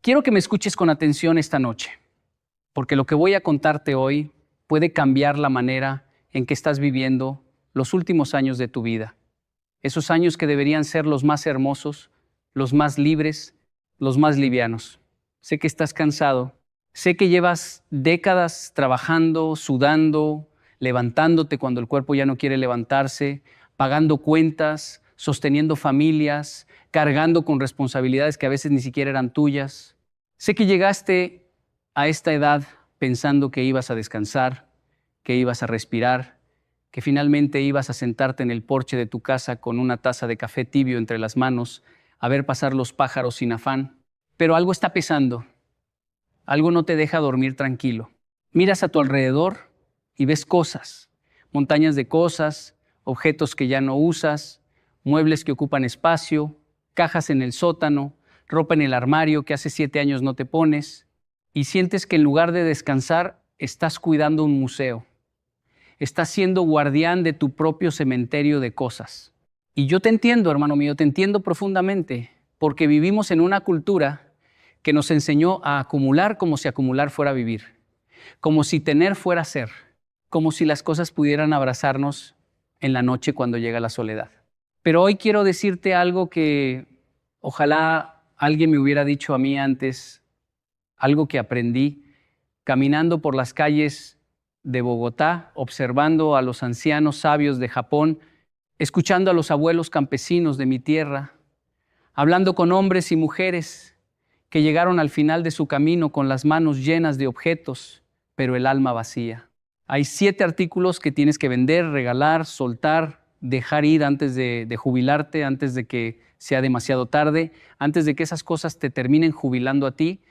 Quiero que me escuches con atención esta noche, porque lo que voy a contarte hoy puede cambiar la manera en que estás viviendo los últimos años de tu vida. Esos años que deberían ser los más hermosos, los más libres, los más livianos. Sé que estás cansado, sé que llevas décadas trabajando, sudando, levantándote cuando el cuerpo ya no quiere levantarse, pagando cuentas, sosteniendo familias, cargando con responsabilidades que a veces ni siquiera eran tuyas. Sé que llegaste a esta edad pensando que ibas a descansar, que ibas a respirar, que finalmente ibas a sentarte en el porche de tu casa con una taza de café tibio entre las manos, a ver pasar los pájaros sin afán. Pero algo está pesando, algo no te deja dormir tranquilo. Miras a tu alrededor y ves cosas, montañas de cosas, objetos que ya no usas, muebles que ocupan espacio, cajas en el sótano, ropa en el armario que hace 7 años no te pones, y sientes que en lugar de descansar, estás cuidando un museo. Estás siendo guardián de tu propio cementerio de cosas. Y yo te entiendo, hermano mío, te entiendo profundamente, porque vivimos en una cultura que nos enseñó a acumular como si acumular fuera vivir, como si tener fuera ser, como si las cosas pudieran abrazarnos en la noche cuando llega la soledad. Pero hoy quiero decirte algo que ojalá alguien me hubiera dicho a mí antes, algo que aprendí caminando por las calles de Bogotá, observando a los ancianos sabios de Japón, escuchando a los abuelos campesinos de mi tierra, hablando con hombres y mujeres que llegaron al final de su camino con las manos llenas de objetos, pero el alma vacía. Hay 7 artículos que tienes que vender, regalar, soltar, dejar ir antes de jubilarte, antes de que sea demasiado tarde, antes de que esas cosas te terminen jubilando a ti,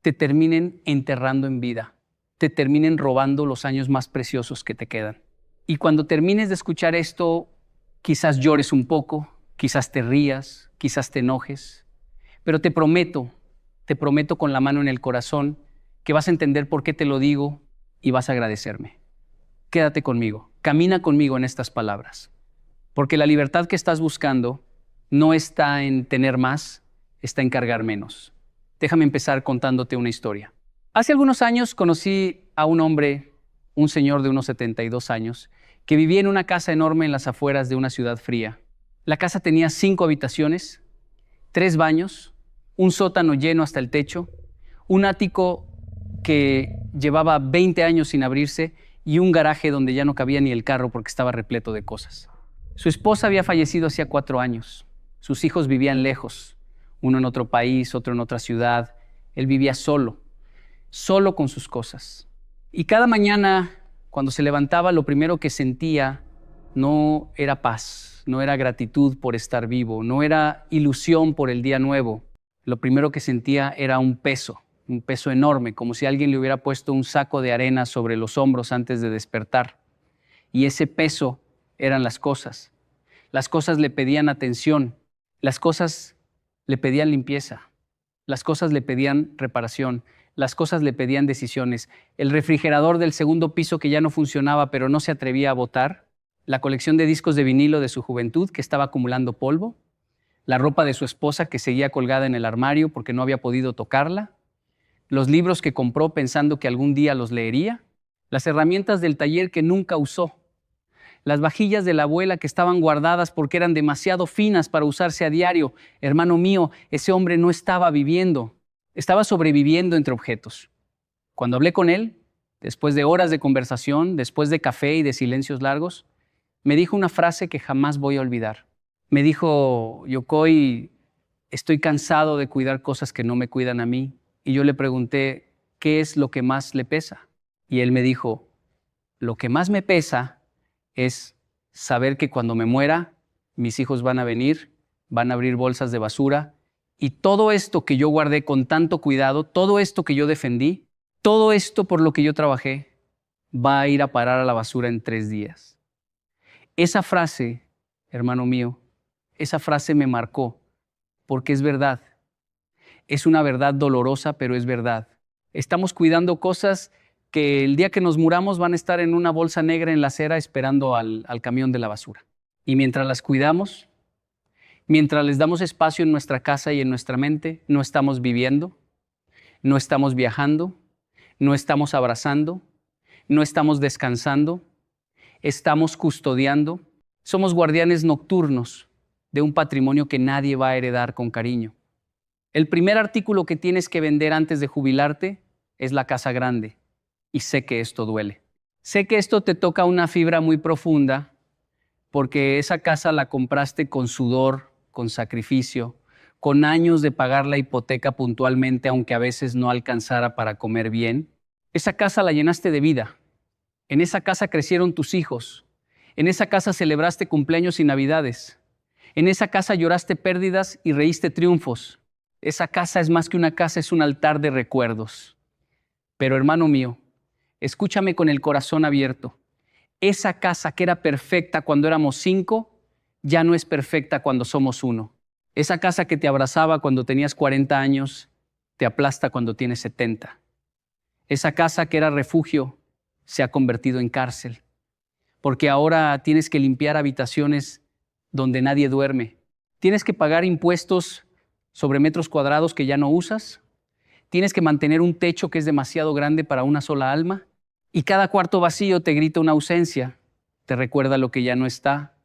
te terminen enterrando en vida, te terminen robando los años más preciosos que te quedan. Y cuando termines de escuchar esto, quizás llores un poco, quizás te rías, quizás te enojes, pero te prometo con la mano en el corazón que vas a entender por qué te lo digo y vas a agradecerme. Quédate conmigo, camina conmigo en estas palabras, porque la libertad que estás buscando no está en tener más, está en cargar menos. Déjame empezar contándote una historia. Hace algunos años conocí a un hombre, un señor de unos 72 años, que vivía en una casa enorme en las afueras de una ciudad fría. La casa tenía 5 habitaciones, 3 baños, un sótano lleno hasta el techo, un ático que llevaba 20 años sin abrirse y un garaje donde ya no cabía ni el carro porque estaba repleto de cosas. Su esposa había fallecido hacía 4 años. Sus hijos vivían lejos, uno en otro país, otro en otra ciudad. Él vivía solo con sus cosas. Y cada mañana, cuando se levantaba, lo primero que sentía no era paz, no era gratitud por estar vivo, no era ilusión por el día nuevo. Lo primero que sentía era un peso enorme, como si alguien le hubiera puesto un saco de arena sobre los hombros antes de despertar. Y ese peso eran las cosas. Las cosas le pedían atención, las cosas le pedían limpieza, las cosas le pedían reparación, las cosas le pedían decisiones. El refrigerador del segundo piso que ya no funcionaba pero no se atrevía a botar, la colección de discos de vinilo de su juventud que estaba acumulando polvo, la ropa de su esposa que seguía colgada en el armario porque no había podido tocarla, los libros que compró pensando que algún día los leería, las herramientas del taller que nunca usó, las vajillas de la abuela que estaban guardadas porque eran demasiado finas para usarse a diario. Hermano mío, ese hombre no estaba viviendo, estaba sobreviviendo entre objetos. Cuando hablé con él, después de horas de conversación, después de café y de silencios largos, me dijo una frase que jamás voy a olvidar. Me dijo: Yokoi, estoy cansado de cuidar cosas que no me cuidan a mí. Y yo le pregunté, ¿qué es lo que más le pesa? Y él me dijo, lo que más me pesa es saber que cuando me muera, mis hijos van a venir, van a abrir bolsas de basura y todo esto que yo guardé con tanto cuidado, todo esto que yo defendí, todo esto por lo que yo trabajé, va a ir a parar a la basura en 3 días. Esa frase, hermano mío, esa frase me marcó porque es verdad. Es una verdad dolorosa, pero es verdad. Estamos cuidando cosas que el día que nos muramos van a estar en una bolsa negra en la acera esperando al camión de la basura. Y mientras las cuidamos, mientras les damos espacio en nuestra casa y en nuestra mente, no estamos viviendo, No estamos viajando, no estamos abrazando, no estamos descansando, estamos custodiando. Somos guardianes nocturnos de un patrimonio que nadie va a heredar con cariño. El primer artículo que tienes que vender antes de jubilarte es la casa grande. Y sé que esto duele. Sé que esto te toca una fibra muy profunda porque esa casa la compraste con sudor, con sacrificio, con años de pagar la hipoteca puntualmente, aunque a veces no alcanzara para comer bien. Esa casa la llenaste de vida. En esa casa crecieron tus hijos. En esa casa celebraste cumpleaños y navidades. En esa casa lloraste pérdidas y reíste triunfos. Esa casa es más que una casa, es un altar de recuerdos. Pero hermano mío, escúchame con el corazón abierto. Esa casa que era perfecta cuando éramos 5, ya no es perfecta cuando somos 1. Esa casa que te abrazaba cuando tenías 40 años, te aplasta cuando tienes 70. Esa casa que era refugio se ha convertido en cárcel, porque ahora tienes que limpiar habitaciones donde nadie duerme. Tienes que pagar impuestos sobre metros cuadrados que ya no usas. Tienes que mantener un techo que es demasiado grande para una sola alma. Y cada cuarto vacío te grita una ausencia, te recuerda lo que ya no está,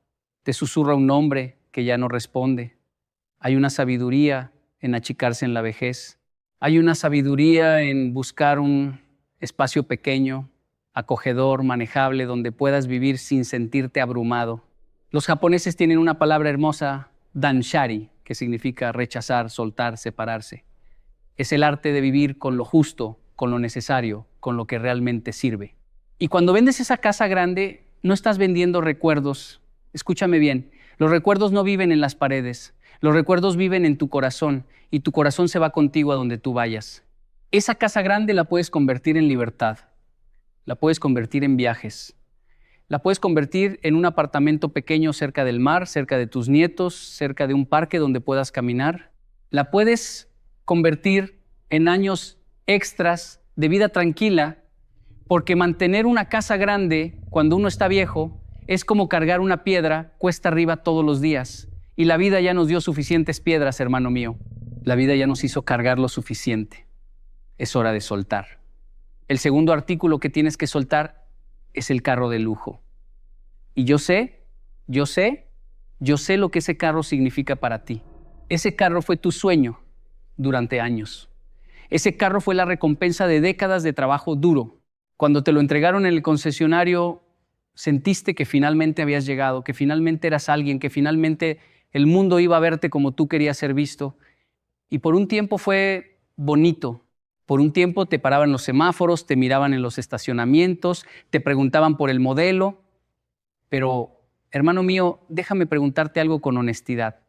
te susurra un nombre que ya no responde. Hay una sabiduría en achicarse en la vejez. Hay una sabiduría en buscar un espacio pequeño, acogedor, manejable, donde puedas vivir sin sentirte abrumado. Los japoneses tienen una palabra hermosa, danshari, que significa rechazar, soltar, separarse. Es el arte de vivir con lo justo, con lo necesario, con lo que realmente sirve. Y cuando vendes esa casa grande, no estás vendiendo recuerdos. Escúchame bien, los recuerdos no viven en las paredes. Los recuerdos viven en tu corazón y tu corazón se va contigo a donde tú vayas. Esa casa grande la puedes convertir en libertad, la puedes convertir en viajes, la puedes convertir en un apartamento pequeño cerca del mar, cerca de tus nietos, cerca de un parque donde puedas caminar. La puedes convertir en años extras de vida tranquila, porque mantener una casa grande cuando uno está viejo es como cargar una piedra cuesta arriba todos los días. Y la vida ya nos dio suficientes piedras, hermano mío. La vida ya nos hizo cargar lo suficiente. Es hora de soltar. El segundo artículo que tienes que soltar es el carro de lujo. Y yo sé lo que ese carro significa para ti. Ese carro fue tu sueño durante años. Ese carro fue la recompensa de décadas de trabajo duro. Cuando te lo entregaron en el concesionario, sentiste que finalmente habías llegado, que finalmente eras alguien, que finalmente el mundo iba a verte como tú querías ser visto. Y por un tiempo fue bonito. Por un tiempo te paraban los semáforos, te miraban en los estacionamientos, te preguntaban por el modelo. Pero, hermano mío, déjame preguntarte algo con honestidad.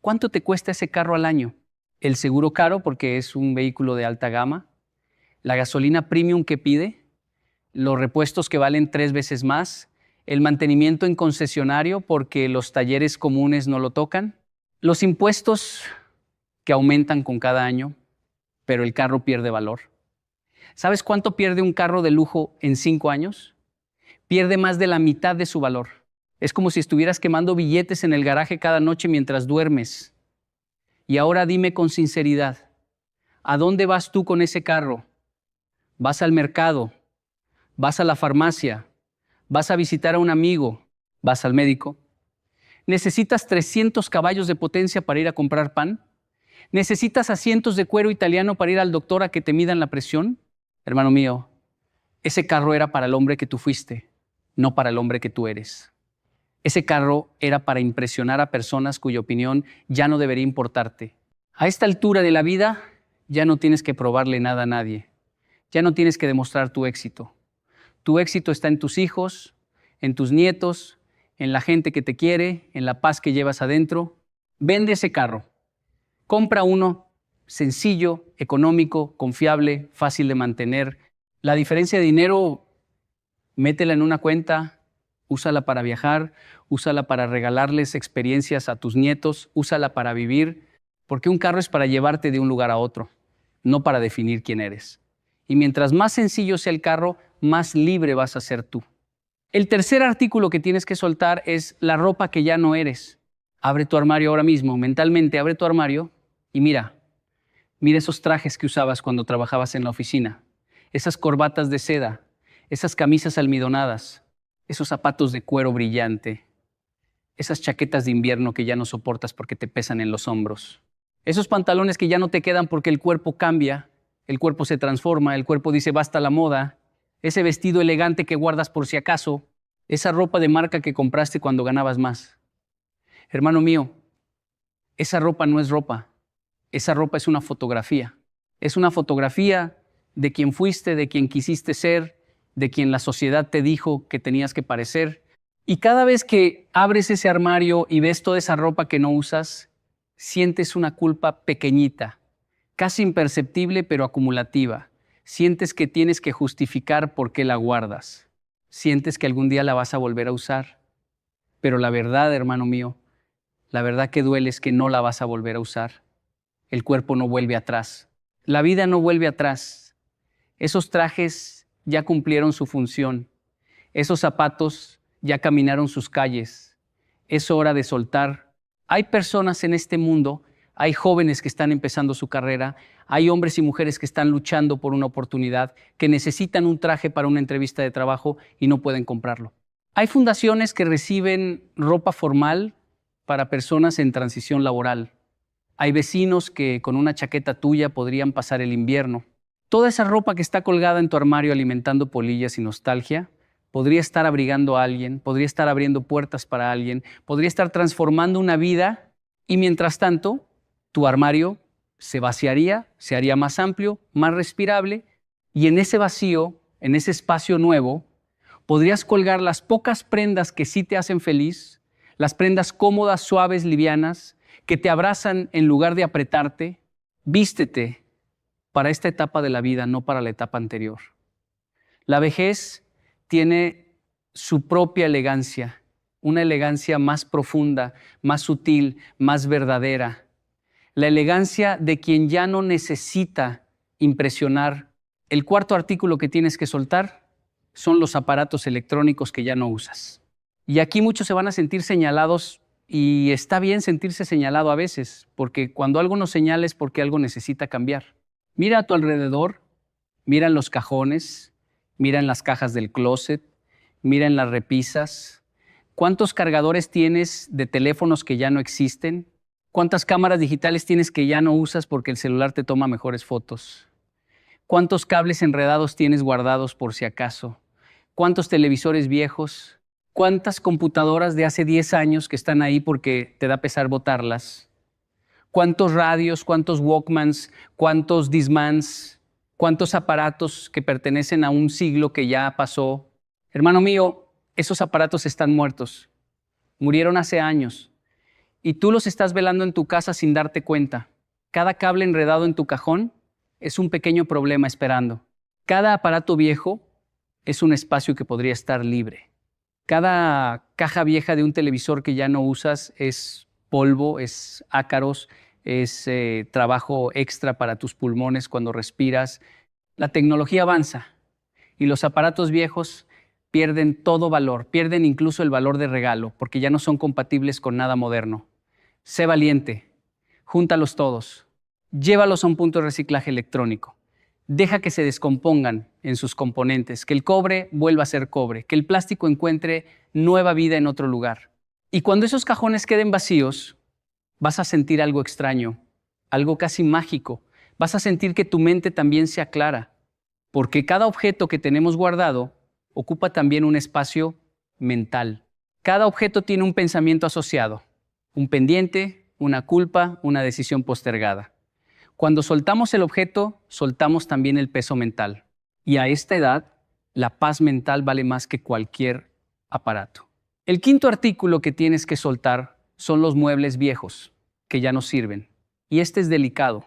¿Cuánto te cuesta ese carro al año? El seguro caro porque es un vehículo de alta gama, la gasolina premium que pide, los repuestos que valen 3 veces más, el mantenimiento en concesionario porque los talleres comunes no lo tocan, los impuestos que aumentan con cada año, pero el carro pierde valor. ¿Sabes cuánto pierde un carro de lujo en 5 años? Pierde más de la mitad de su valor. Es como si estuvieras quemando billetes en el garaje cada noche mientras duermes. Y ahora dime con sinceridad, ¿a dónde vas tú con ese carro? ¿Vas al mercado? ¿Vas a la farmacia? ¿Vas a visitar a un amigo? ¿Vas al médico? ¿Necesitas 300 caballos de potencia para ir a comprar pan? ¿Necesitas asientos de cuero italiano para ir al doctor a que te midan la presión? Hermano mío, ese carro era para el hombre que tú fuiste, no para el hombre que tú eres. Ese carro era para impresionar a personas cuya opinión ya no debería importarte. A esta altura de la vida ya no tienes que probarle nada a nadie. Ya no tienes que demostrar tu éxito. Tu éxito está en tus hijos, en tus nietos, en la gente que te quiere, en la paz que llevas adentro. Vende ese carro. Compra uno sencillo, económico, confiable, fácil de mantener. La diferencia de dinero, métela en una cuenta, úsala para viajar, úsala para regalarles experiencias a tus nietos, úsala para vivir, porque un carro es para llevarte de un lugar a otro, no para definir quién eres. Y mientras más sencillo sea el carro, más libre vas a ser tú. El tercer artículo que tienes que soltar es la ropa que ya no eres. Abre tu armario ahora mismo, mentalmente abre tu armario y mira Mira esos trajes que usabas cuando trabajabas en la oficina, esas corbatas de seda, esas camisas almidonadas, esos zapatos de cuero brillante, esas chaquetas de invierno que ya no soportas porque te pesan en los hombros, esos pantalones que ya no te quedan porque el cuerpo cambia, el cuerpo se transforma, el cuerpo dice basta la moda, ese vestido elegante que guardas por si acaso, esa ropa de marca que compraste cuando ganabas más. Hermano mío, esa ropa no es ropa, esa ropa es una fotografía. Es una fotografía de quien fuiste, de quien quisiste ser, de quien la sociedad te dijo que tenías que parecer. Y cada vez que abres ese armario y ves toda esa ropa que no usas, sientes una culpa pequeñita, casi imperceptible pero acumulativa. Sientes que tienes que justificar por qué la guardas. Sientes que algún día la vas a volver a usar. Pero la verdad, hermano mío, la verdad que duele es que no la vas a volver a usar. El cuerpo no vuelve atrás. La vida no vuelve atrás. Esos trajes ya cumplieron su función. Esos zapatos ya caminaron sus calles. Es hora de soltar. Hay personas en este mundo, hay jóvenes que están empezando su carrera, hay hombres y mujeres que están luchando por una oportunidad, que necesitan un traje para una entrevista de trabajo y no pueden comprarlo. Hay fundaciones que reciben ropa formal para personas en transición laboral. Hay vecinos que con una chaqueta tuya podrían pasar el invierno. Toda esa ropa que está colgada en tu armario alimentando polillas y nostalgia podría estar abrigando a alguien, podría estar abriendo puertas para alguien, podría estar transformando una vida y mientras tanto tu armario se vaciaría, se haría más amplio, más respirable y en ese vacío, en ese espacio nuevo, podrías colgar las pocas prendas que sí te hacen feliz, las prendas cómodas, suaves, livianas, que te abrazan en lugar de apretarte. Vístete para esta etapa de la vida, no para la etapa anterior. La vejez tiene su propia elegancia, una elegancia más profunda, más sutil, más verdadera. La elegancia de quien ya no necesita impresionar. El cuarto artículo que tienes que soltar son los aparatos electrónicos que ya no usas. Y aquí muchos se van a sentir señalados y está bien sentirse señalado a veces, porque cuando algo nos señala es porque algo necesita cambiar. Mira a tu alrededor, mira en los cajones, mira en las cajas del closet, mira en las repisas. ¿Cuántos cargadores tienes de teléfonos que ya no existen? ¿Cuántas cámaras digitales tienes que ya no usas porque el celular te toma mejores fotos? ¿Cuántos cables enredados tienes guardados por si acaso? ¿Cuántos televisores viejos? ¿Cuántas computadoras de hace 10 años que están ahí porque te da pesar botarlas? ¿Cuántos radios, cuántos Walkmans, cuántos Discmans, cuántos aparatos que pertenecen a un siglo que ya pasó? Hermano mío, esos aparatos están muertos. Murieron hace años. Y tú los estás velando en tu casa sin darte cuenta. Cada cable enredado en tu cajón es un pequeño problema esperando. Cada aparato viejo es un espacio que podría estar libre. Cada caja vieja de un televisor que ya no usas es polvo, es ácaros, es trabajo extra para tus pulmones cuando respiras. La tecnología avanza y los aparatos viejos pierden todo valor, pierden incluso el valor de regalo porque ya no son compatibles con nada moderno. Sé valiente, júntalos todos, llévalos a un punto de reciclaje electrónico. Deja que se descompongan en sus componentes, que el cobre vuelva a ser cobre, que el plástico encuentre nueva vida en otro lugar. Y cuando esos cajones queden vacíos, vas a sentir algo extraño, algo casi mágico. Vas a sentir que tu mente también se aclara, porque cada objeto que tenemos guardado ocupa también un espacio mental. Cada objeto tiene un pensamiento asociado, un pendiente, una culpa, una decisión postergada. Cuando soltamos el objeto, soltamos también el peso mental. Y a esta edad, la paz mental vale más que cualquier aparato. El quinto artículo que tienes que soltar son los muebles viejos, que ya no sirven. Y este es delicado,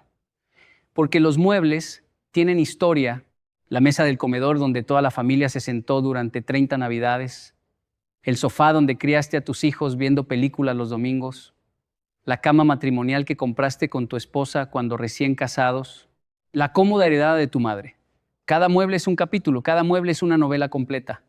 porque los muebles tienen historia. La mesa del comedor donde toda la familia se sentó durante 30 navidades, el sofá donde criaste a tus hijos viendo películas los domingos, la cama matrimonial que compraste con tu esposa cuando recién casados, la cómoda heredada de tu madre. Cada mueble es un capítulo, cada mueble es una novela completa.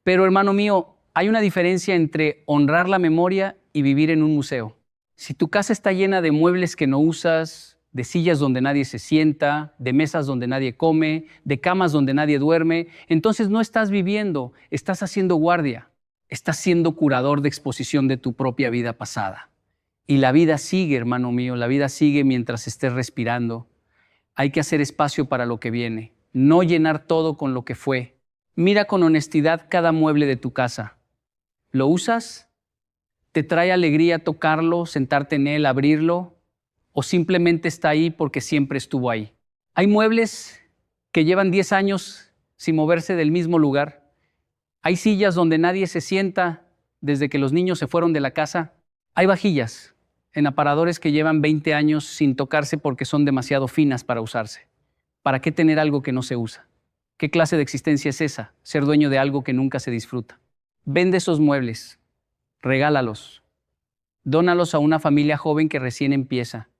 Pero, hermano mío, hay una diferencia entre honrar la memoria y vivir en un museo. Si tu casa está llena de muebles que no usas, de sillas donde nadie se sienta, de mesas donde nadie come, de camas donde nadie duerme. Entonces no estás viviendo, estás haciendo guardia, estás siendo curador de exposición de tu propia vida pasada. Y la vida sigue, hermano mío, la vida sigue mientras estés respirando. Hay que hacer espacio para lo que viene, no llenar todo con lo que fue. Mira con honestidad cada mueble de tu casa. ¿Lo usas? ¿Te trae alegría tocarlo, sentarte en él, abrirlo? ¿O simplemente está ahí porque siempre estuvo ahí? Hay muebles que llevan 10 años sin moverse del mismo lugar. Hay sillas donde nadie se sienta desde que los niños se fueron de la casa. Hay vajillas en aparadores que llevan 20 años sin tocarse porque son demasiado finas para usarse. ¿Para qué tener algo que no se usa? ¿Qué clase de existencia es esa? Ser dueño de algo que nunca se disfruta. Vende esos muebles, regálalos, dónalos a una familia joven que recién empieza.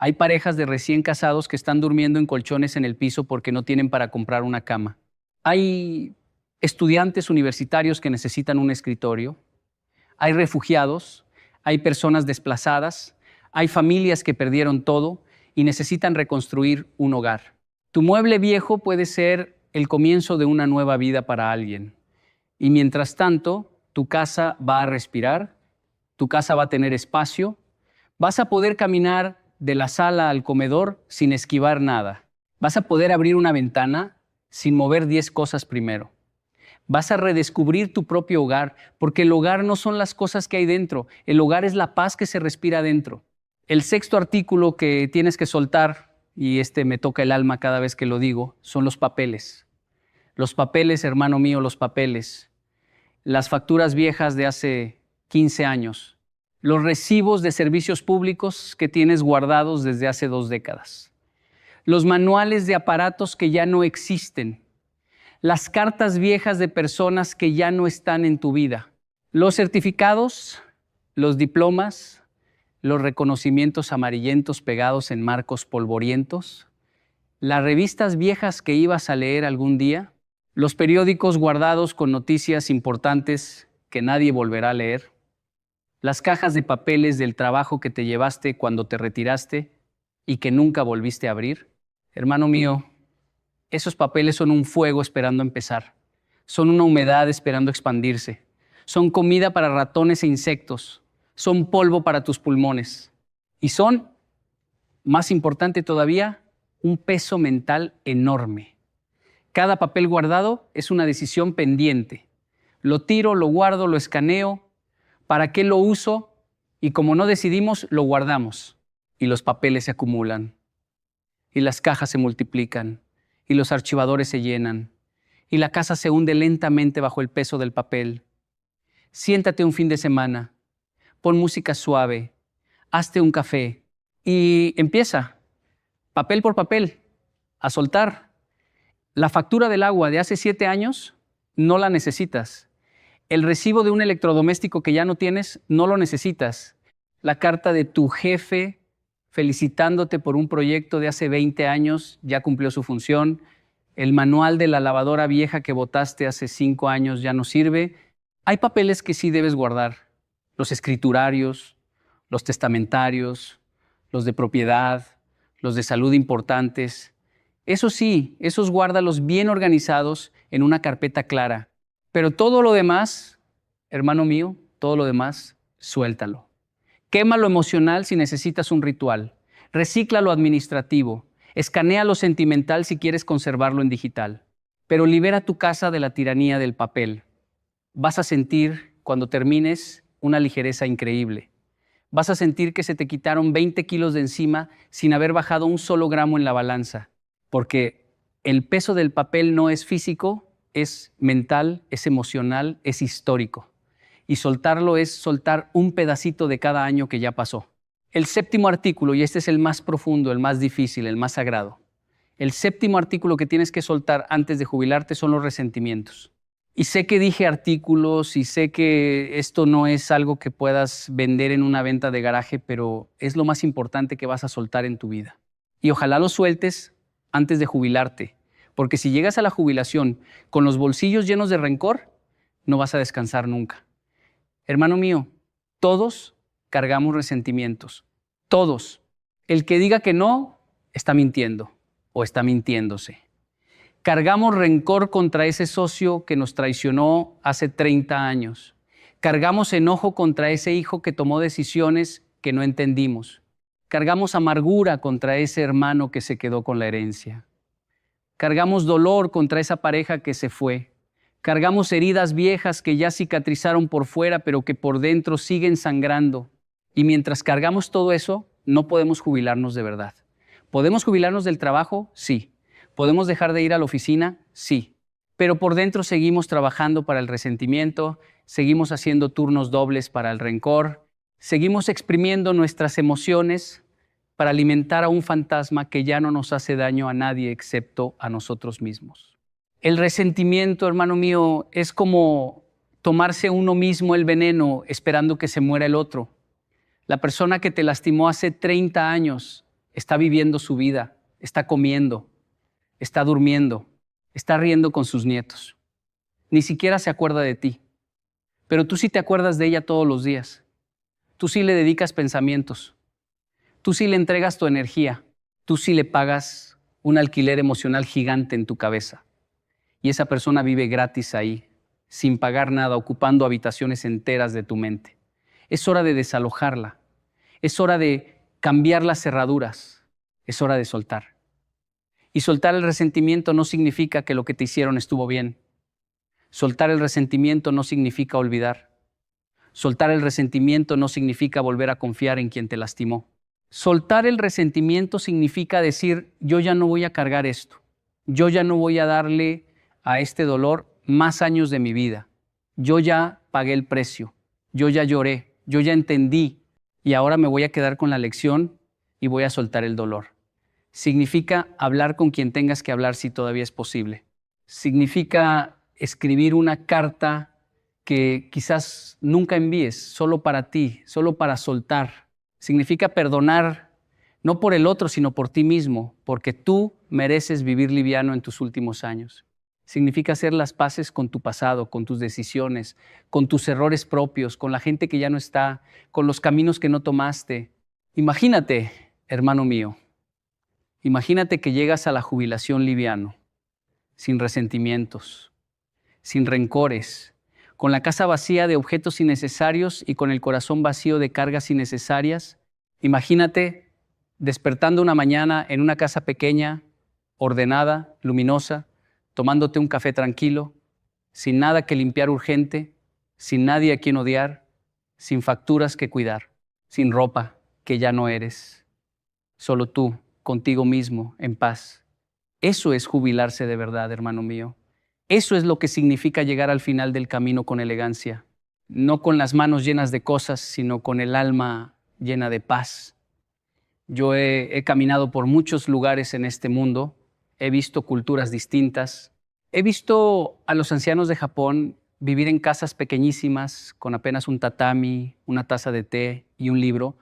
Hay parejas de recién casados que están durmiendo en colchones en el piso porque no tienen para comprar una cama. Hay estudiantes universitarios que necesitan un escritorio. Hay refugiados, hay personas desplazadas, hay familias que perdieron todo y necesitan reconstruir un hogar. Tu mueble viejo puede ser el comienzo de una nueva vida para alguien. Y mientras tanto, tu casa va a respirar, tu casa va a tener espacio, vas a poder caminar de la sala al comedor sin esquivar nada. Vas a poder abrir una ventana sin mover 10 cosas primero. Vas a redescubrir tu propio hogar, porque el hogar no son las cosas que hay dentro, el hogar es la paz que se respira dentro. El sexto artículo que tienes que soltar, y este me toca el alma cada vez que lo digo, son los papeles. Los papeles, hermano mío, los papeles. Las facturas viejas de hace 15 años. Los recibos de servicios públicos que tienes guardados desde hace 2 décadas. Los manuales de aparatos que ya no existen. Las cartas viejas de personas que ya no están en tu vida. Los certificados, los diplomas, los reconocimientos amarillentos pegados en marcos polvorientos. Las revistas viejas que ibas a leer algún día. Los periódicos guardados con noticias importantes que nadie volverá a leer. Las cajas de papeles del trabajo que te llevaste cuando te retiraste y que nunca volviste a abrir. Hermano mío, esos papeles son un fuego esperando empezar. Son una humedad esperando expandirse. Son comida para ratones e insectos. Son polvo para tus pulmones. Y son, más importante todavía, un peso mental enorme. Cada papel guardado es una decisión pendiente. Lo tiro, lo guardo, lo escaneo. ¿Para qué lo uso? Y como no decidimos, lo guardamos. Y los papeles se acumulan. Y las cajas se multiplican. Y los archivadores se llenan. Y la casa se hunde lentamente bajo el peso del papel. Siéntate un fin de semana. Pon música suave. Hazte un café. Y empieza, papel por papel, a soltar. La factura del agua de hace 7 años, no la necesitas. El recibo de un electrodoméstico que ya no tienes, no lo necesitas. La carta de tu jefe felicitándote por un proyecto de hace 20 años ya cumplió su función. El manual de la lavadora vieja que botaste hace 5 años ya no sirve. Hay papeles que sí debes guardar. Los escriturarios, los testamentarios, los de propiedad, los de salud importantes. Eso sí, esos guárdalos bien organizados en una carpeta clara. Pero todo lo demás, hermano mío, todo lo demás, suéltalo. Quema lo emocional si necesitas un ritual. Recicla lo administrativo. Escanea lo sentimental si quieres conservarlo en digital. Pero libera tu casa de la tiranía del papel. Vas a sentir, cuando termines, una ligereza increíble. Vas a sentir que se te quitaron 20 kilos de encima sin haber bajado un solo gramo en la balanza. Porque el peso del papel no es físico, es mental, es emocional, es histórico. Y soltarlo es soltar un pedacito de cada año que ya pasó. El séptimo artículo, y este es el más profundo, el más difícil, el más sagrado. El séptimo artículo que tienes que soltar antes de jubilarte son los resentimientos. Y sé que dije artículos y sé que esto no es algo que puedas vender en una venta de garaje, pero es lo más importante que vas a soltar en tu vida. Y ojalá lo sueltes antes de jubilarte, porque si llegas a la jubilación con los bolsillos llenos de rencor, no vas a descansar nunca. Hermano mío, todos cargamos resentimientos. Todos. El que diga que no, está mintiendo o está mintiéndose. Cargamos rencor contra ese socio que nos traicionó hace 30 años. Cargamos enojo contra ese hijo que tomó decisiones que no entendimos. Cargamos amargura contra ese hermano que se quedó con la herencia. Cargamos dolor contra esa pareja que se fue. Cargamos heridas viejas que ya cicatrizaron por fuera, pero que por dentro siguen sangrando. Y mientras cargamos todo eso, no podemos jubilarnos de verdad. ¿Podemos jubilarnos del trabajo? Sí. ¿Podemos dejar de ir a la oficina? Sí. Pero por dentro seguimos trabajando para el resentimiento, seguimos haciendo turnos dobles para el rencor, seguimos exprimiendo nuestras emociones para alimentar a un fantasma que ya no nos hace daño a nadie excepto a nosotros mismos. El resentimiento, hermano mío, es como tomarse uno mismo el veneno esperando que se muera el otro. La persona que te lastimó hace 30 años está viviendo su vida, está comiendo, está durmiendo, está riendo con sus nietos. Ni siquiera se acuerda de ti, pero tú sí te acuerdas de ella todos los días. Tú sí le dedicas pensamientos. Tú sí le entregas tu energía. Tú sí le pagas un alquiler emocional gigante en tu cabeza. Y esa persona vive gratis ahí, sin pagar nada, ocupando habitaciones enteras de tu mente. Es hora de desalojarla. Es hora de cambiar las cerraduras. Es hora de soltar. Y soltar el resentimiento no significa que lo que te hicieron estuvo bien. Soltar el resentimiento no significa olvidar. Soltar el resentimiento no significa volver a confiar en quien te lastimó. Soltar el resentimiento significa decir, yo ya no voy a cargar esto. Yo ya no voy a darle a este dolor más años de mi vida. Yo ya pagué el precio. Yo ya lloré. Yo ya entendí. Y ahora me voy a quedar con la lección y voy a soltar el dolor. Significa hablar con quien tengas que hablar si todavía es posible. Significa escribir una carta que quizás nunca envíes, solo para ti, solo para soltar. Significa perdonar, no por el otro, sino por ti mismo, porque tú mereces vivir liviano en tus últimos años. Significa hacer las paces con tu pasado, con tus decisiones, con tus errores propios, con la gente que ya no está, con los caminos que no tomaste. Imagínate, hermano mío, imagínate que llegas a la jubilación liviano, sin resentimientos, sin rencores, con la casa vacía de objetos innecesarios y con el corazón vacío de cargas innecesarias. Imagínate despertando una mañana en una casa pequeña, ordenada, luminosa, tomándote un café tranquilo, sin nada que limpiar urgente, sin nadie a quien odiar, sin facturas que cuidar, sin ropa que ya no eres, solo tú, contigo mismo, en paz. Eso es jubilarse de verdad, hermano mío. Eso es lo que significa llegar al final del camino con elegancia, no con las manos llenas de cosas, sino con el alma llena de paz. Yo he caminado por muchos lugares en este mundo, he visto culturas distintas, he visto a los ancianos de Japón vivir en casas pequeñísimas con apenas un tatami, una taza de té y un libro,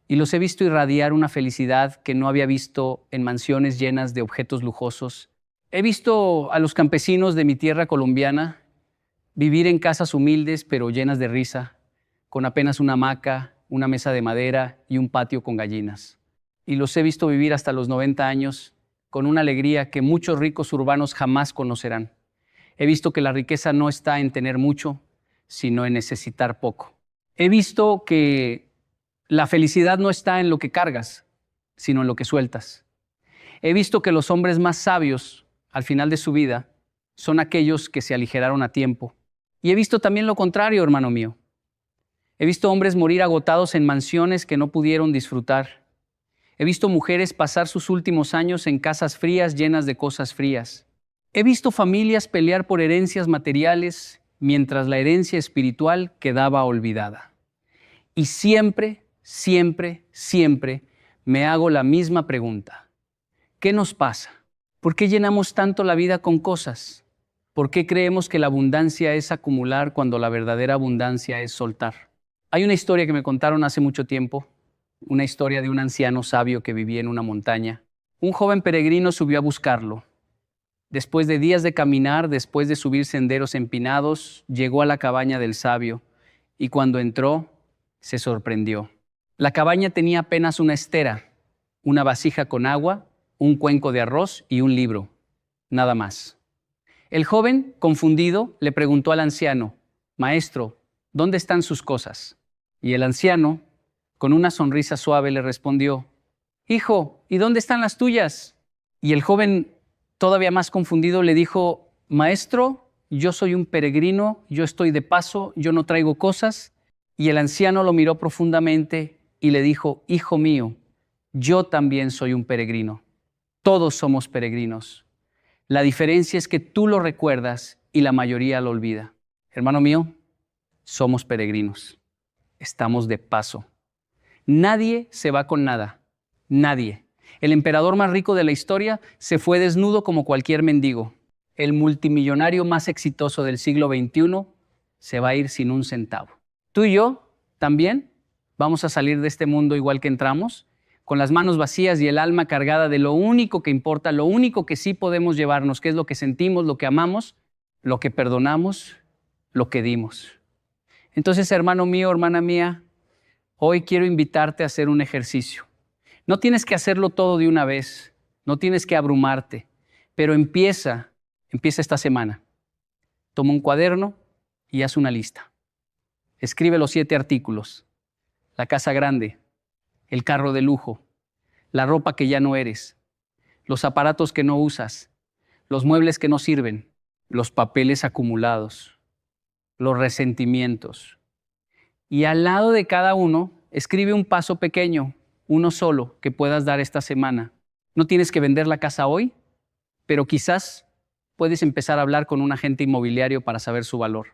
y los he visto irradiar una felicidad que no había visto en mansiones llenas de objetos lujosos. He visto a los campesinos de mi tierra colombiana vivir en casas humildes pero llenas de risa, con apenas una hamaca, una mesa de madera y un patio con gallinas. Y los he visto vivir hasta los 90 años con una alegría que muchos ricos urbanos jamás conocerán. He visto que la riqueza no está en tener mucho, sino en necesitar poco. He visto que la felicidad no está en lo que cargas, sino en lo que sueltas. He visto que los hombres más sabios, al final de su vida, son aquellos que se aligeraron a tiempo. Y he visto también lo contrario, hermano mío. He visto hombres morir agotados en mansiones que no pudieron disfrutar. He visto mujeres pasar sus últimos años en casas frías llenas de cosas frías. He visto familias pelear por herencias materiales mientras la herencia espiritual quedaba olvidada. Y siempre me hago la misma pregunta. ¿Qué nos pasa? ¿Por qué llenamos tanto la vida con cosas? ¿Por qué creemos que la abundancia es acumular cuando la verdadera abundancia es soltar? Hay una historia que me contaron hace mucho tiempo, una historia de un anciano sabio que vivía en una montaña. Un joven peregrino subió a buscarlo. Después de días de caminar, después de subir senderos empinados, llegó a la cabaña del sabio y cuando entró, se sorprendió. La cabaña tenía apenas una estera una vasija con agua, un cuenco de arroz y un libro, nada más. El joven, confundido, le preguntó al anciano, «Maestro, ¿dónde están sus cosas?» Y el anciano, con una sonrisa suave, le respondió, «Hijo, ¿y dónde están las tuyas?» Y el joven, todavía más confundido, le dijo, «Maestro, yo soy un peregrino, yo estoy de paso, yo no traigo cosas». Y el anciano lo miró profundamente y le dijo, «Hijo mío, yo también soy un peregrino. Todos somos peregrinos. La diferencia es que tú lo recuerdas y la mayoría lo olvida». Hermano mío, somos peregrinos. Estamos de paso. Nadie se va con nada. Nadie. El emperador más rico de la historia se fue desnudo como cualquier mendigo. El multimillonario más exitoso del siglo XXI se va a ir sin un centavo. Tú y yo también vamos a salir de este mundo igual que entramos, con las manos vacías y el alma cargada de lo único que importa, lo único que sí podemos llevarnos, que es lo que sentimos, lo que amamos, lo que perdonamos, lo que dimos. Entonces, hermano mío, hermana mía, hoy quiero invitarte a hacer un ejercicio. No tienes que hacerlo todo de una vez, no tienes que abrumarte, pero empieza esta semana. Toma un cuaderno y haz una lista. Escribe los 7 artículos: la casa grande, el carro de lujo, la ropa que ya no eres, los aparatos que no usas, los muebles que no sirven, los papeles acumulados, los resentimientos. Y al lado de cada uno, escribe un paso pequeño, uno solo, que puedas dar esta semana. No tienes que vender la casa hoy, pero quizás puedes empezar a hablar con un agente inmobiliario para saber su valor.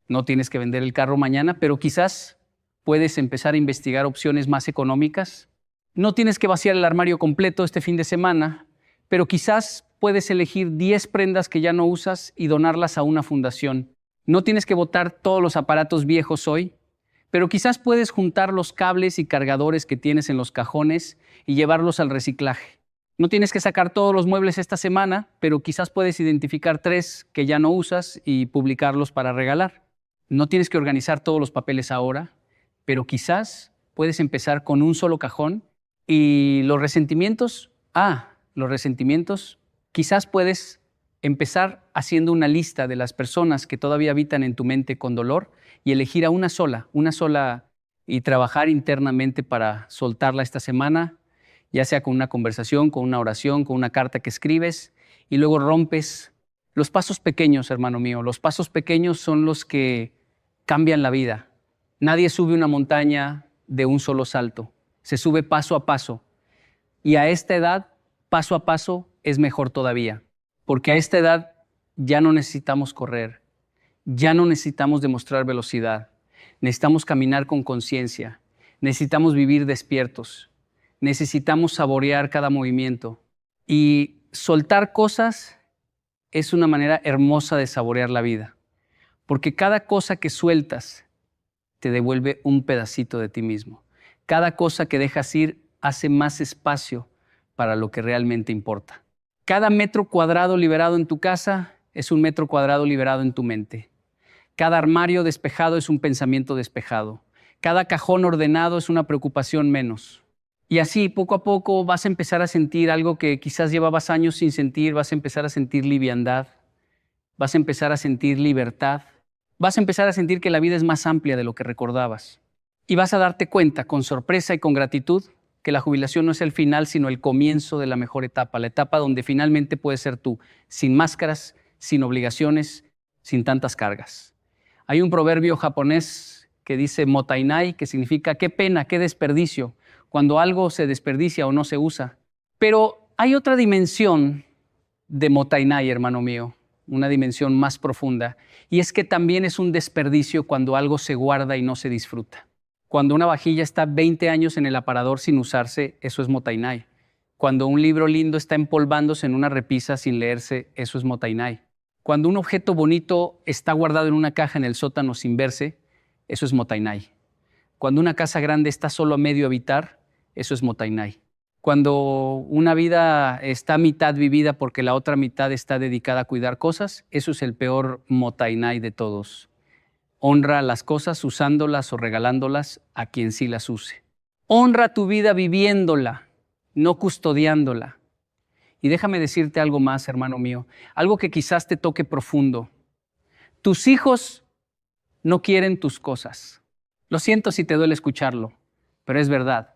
No tienes que vender el carro mañana, pero quizás puedes empezar a investigar opciones más económicas. No tienes que vaciar el armario completo este fin de semana, pero quizás puedes elegir 10 prendas que ya no usas y donarlas a una fundación. No tienes que botar todos los aparatos viejos hoy, pero quizás puedes juntar los cables y cargadores que tienes en los cajones y llevarlos al reciclaje. No tienes que sacar todos los muebles esta semana, pero quizás puedes identificar 3 que ya no usas y publicarlos para regalar. No tienes que organizar todos los papeles ahora, pero quizás puedes empezar con un solo cajón. Y los resentimientos, quizás puedes empezar haciendo una lista de las personas que todavía habitan en tu mente con dolor y elegir a una sola, y trabajar internamente para soltarla esta semana, ya sea con una conversación, con una oración, con una carta que escribes, y luego rompes. Los pasos pequeños, hermano mío, los pasos pequeños son los que cambian la vida. Nadie sube una montaña de un solo salto, se sube paso a paso. Y a esta edad, paso a paso es mejor todavía, porque a esta edad ya no necesitamos correr, ya no necesitamos demostrar velocidad, necesitamos caminar con conciencia, necesitamos vivir despiertos, necesitamos saborear cada movimiento. Y soltar cosas es una manera hermosa de saborear la vida, porque cada cosa que sueltas te devuelve un pedacito de ti mismo. Cada cosa que dejas ir hace más espacio para lo que realmente importa. Cada metro cuadrado liberado en tu casa es un metro cuadrado liberado en tu mente. Cada armario despejado es un pensamiento despejado. Cada cajón ordenado es una preocupación menos. Y así, poco a poco, vas a empezar a sentir algo que quizás llevabas años sin sentir. Vas a empezar a sentir liviandad. Vas a empezar a sentir libertad. Vas a empezar a sentir que la vida es más amplia de lo que recordabas. Y vas a darte cuenta, con sorpresa y con gratitud, que la jubilación no es el final, sino el comienzo de la mejor etapa, la etapa donde finalmente puedes ser tú, sin máscaras, sin obligaciones, sin tantas cargas. Hay un proverbio japonés que dice motainai, que significa qué pena, qué desperdicio, cuando algo se desperdicia o no se usa. Pero hay otra dimensión de motainai, hermano mío, una dimensión más profunda, y es que también es un desperdicio cuando algo se guarda y no se disfruta. Cuando una vajilla está 20 años en el aparador sin usarse, eso es motainai. Cuando un libro lindo está empolvándose en una repisa sin leerse, eso es motainai. Cuando un objeto bonito está guardado en una caja en el sótano sin verse, eso es motainai. Cuando una casa grande está solo a medio habitar, eso es motainai. Cuando una vida está a mitad vivida porque la otra mitad está dedicada a cuidar cosas, eso es el peor motainai de todos. Honra las cosas usándolas o regalándolas a quien sí las use. Honra tu vida viviéndola, no custodiándola. Y déjame decirte algo más, hermano mío, algo que quizás te toque profundo. Tus hijos no quieren tus cosas. Lo siento si te duele escucharlo, pero es verdad.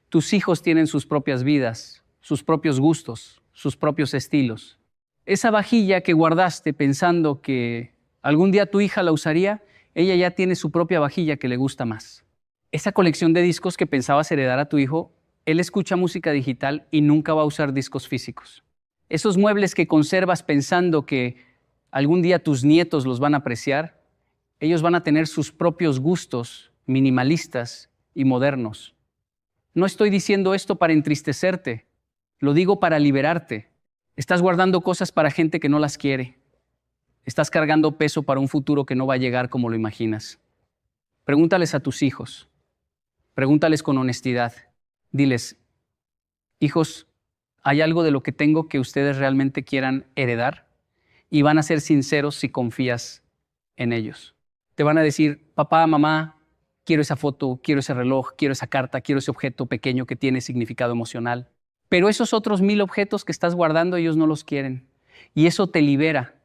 Tus hijos tienen sus propias vidas, sus propios gustos, sus propios estilos. Esa vajilla que guardaste pensando que algún día tu hija la usaría, ella ya tiene su propia vajilla que le gusta más. Esa colección de discos que pensabas heredar a tu hijo, él escucha música digital y nunca va a usar discos físicos. Esos muebles que conservas pensando que algún día tus nietos los van a apreciar, ellos van a tener sus propios gustos minimalistas y modernos. No estoy diciendo esto para entristecerte, lo digo para liberarte. Estás guardando cosas para gente que no las quiere. Estás cargando peso para un futuro que no va a llegar como lo imaginas. Pregúntales a tus hijos. Pregúntales con honestidad. Diles, hijos, ¿hay algo de lo que tengo que ustedes realmente quieran heredar? Y van a ser sinceros si confías en ellos. Te van a decir, papá, mamá, quiero esa foto, quiero ese reloj, quiero esa carta, quiero ese objeto pequeño que tiene significado emocional. Pero esos otros 1000 objetos que estás guardando, ellos no los quieren. Y eso te libera.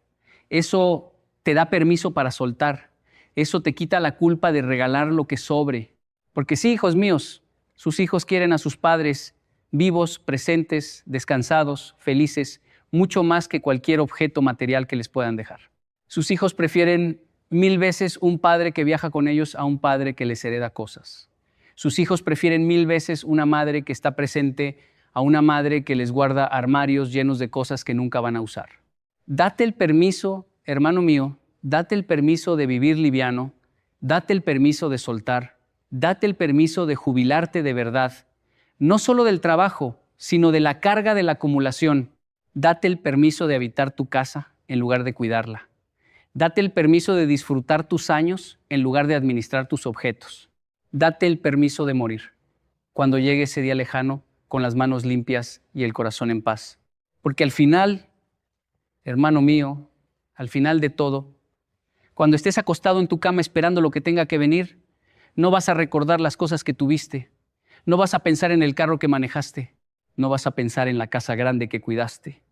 Eso te da permiso para soltar. Eso te quita la culpa de regalar lo que sobre. Porque sí, hijos míos, sus hijos quieren a sus padres vivos, presentes, descansados, felices, mucho más que cualquier objeto material que les puedan dejar. Sus hijos prefieren 1000 veces un padre que viaja con ellos a un padre que les hereda cosas. Sus hijos prefieren 1000 veces una madre que está presente a una madre que les guarda armarios llenos de cosas que nunca van a usar. Date el permiso, hermano mío, date el permiso de vivir liviano, date el permiso de soltar, date el permiso de jubilarte de verdad, no solo del trabajo, sino de la carga de la acumulación. Date el permiso de habitar tu casa en lugar de cuidarla. Date el permiso de disfrutar tus años en lugar de administrar tus objetos. Date el permiso de morir cuando llegue ese día lejano con las manos limpias y el corazón en paz. Porque al final, hermano mío, al final de todo, cuando estés acostado en tu cama esperando lo que tenga que venir, no vas a recordar las cosas que tuviste, no vas a pensar en el carro que manejaste, no vas a pensar en la casa grande que cuidaste,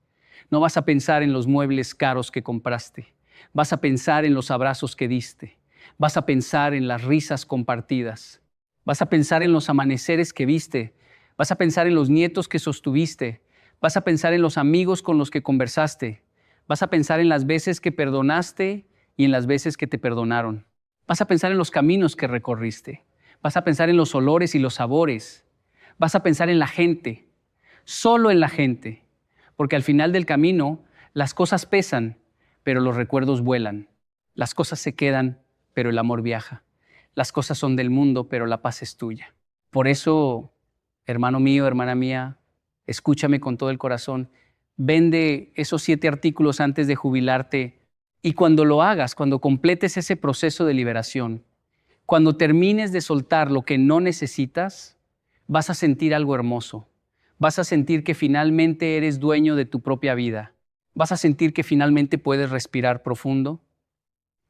no vas a pensar en los muebles caros que compraste, vas a pensar en los abrazos que diste, vas a pensar en las risas compartidas, vas a pensar en los amaneceres que viste, vas a pensar en los nietos que sostuviste, vas a pensar en los amigos con los que conversaste, vas a pensar en las veces que perdonaste y en las veces que te perdonaron. Vas a pensar en los caminos que recorriste, vas a pensar en los olores y los sabores, vas a pensar en la gente, solo en la gente, porque al final del camino las cosas pesan, pero los recuerdos vuelan, las cosas se quedan, pero el amor viaja, las cosas son del mundo, pero la paz es tuya. Por eso, hermano mío, hermana mía, escúchame con todo el corazón, vende esos 7 artículos antes de jubilarte y cuando lo hagas, cuando completes ese proceso de liberación, cuando termines de soltar lo que no necesitas, vas a sentir algo hermoso. Vas a sentir que finalmente eres dueño de tu propia vida. Vas a sentir que finalmente puedes respirar profundo.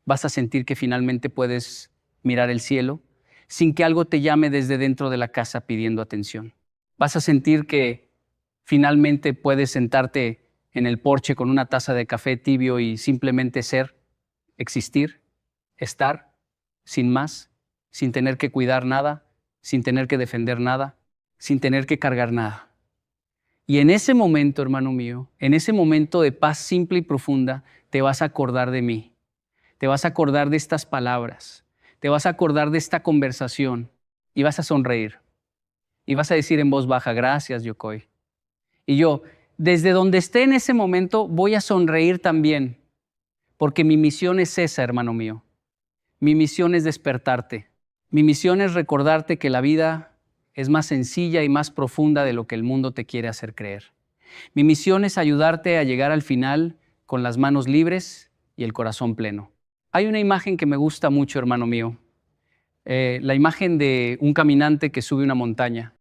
Vas a sentir que finalmente puedes mirar el cielo sin que algo te llame desde dentro de la casa pidiendo atención. Vas a sentir que finalmente puedes sentarte en el porche con una taza de café tibio y simplemente ser, existir, estar, sin más, sin tener que cuidar nada, sin tener que defender nada, sin tener que cargar nada. Y en ese momento, hermano mío, en ese momento de paz simple y profunda, te vas a acordar de mí. Te vas a acordar de estas palabras. Te vas a acordar de esta conversación y vas a sonreír. Y vas a decir en voz baja, gracias, Yokoi. Y yo, desde donde esté en ese momento, voy a sonreír también, porque mi misión es esa, hermano mío. Mi misión es despertarte. Mi misión es recordarte que la vida es más sencilla y más profunda de lo que el mundo te quiere hacer creer. Mi misión es ayudarte a llegar al final con las manos libres y el corazón pleno. Hay una imagen que me gusta mucho, hermano mío. La imagen de un caminante que sube una montaña.